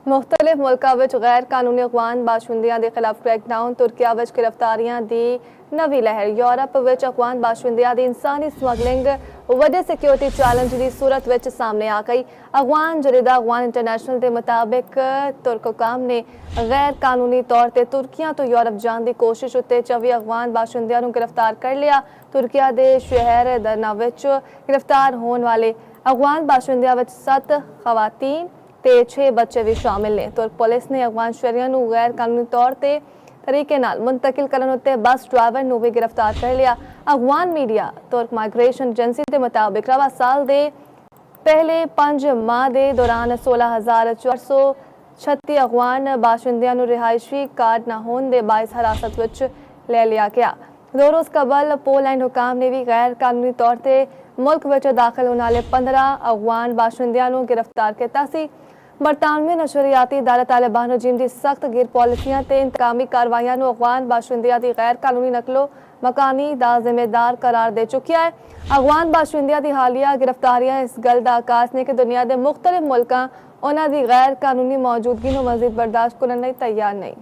मुख्तलिफ मुल्कों में गैर कानूनी अफगान बाशिंदियां के खिलाफ क्रैकडाउन, तुर्किया में गिरफ्तारियां दी नवी लहर, यूरोप में अफगान बाशिंदियां की इंसानी स्मगलिंग वड्डे सिक्योरिटी चैलेंज की सूरत में सामने आ गई। अफगान जरीदा अफगान इंटरनेशनल के मुताबिक तुर्क हुकाम ने गैर कानूनी तौर पर तुर्किया तो यूरोप जाने की कोशिश उत्ते 24 अफगान बाशिंदियां गिरफ्तार कर लिया। तुर्किया के शहर दरना विच गिरफ्तार होने वाले अफगान बाशिंदियां विच 7 खवातीन ते 6 बच्चे भी शामिल ने। तुर्क पुलिस ने अफगान शहरियों को गैर कानूनी तौर पर तरीके नाल मुंतकिल करने उत्ते बस ड्राइवर को भी गिरफ्तार कर लिया। अफगान मीडिया तुर्क माइग्रेशन एजेंसी के मुताबिक रवा साल के पहले 5 माह के दौरान 16,436 अफगान बाशिंदियां रिहायशी कार्ड न होने के बायस हिरासत विच ले लिया गया। 2 रोज़ कबल पोलैंड हुकाम ने भी गैर कानूनी तौर पर मुल्क में दाखिल होने वाले 15 अफगान बाशिंदियां को गिरफ्तार किया। बरतानवी नशरियाती इदारा तालिबान रजीम की सख्त गिर पॉलिसियां ते इंतकामी कार्रवाइयां अफगान बाशिंदियां की गैर कानूनी नकलो मकानी का जिम्मेदार करार दे चुकी है। अफगान बाशिंदियां की हालिया गिरफ्तारियां इस गल का आकाश ने कि दुनिया के मुख्तलिफ मुल्कों उन्होंने गैर कानूनी मौजूदगी को मजीद बर्दाश्त करने तैयार नहीं।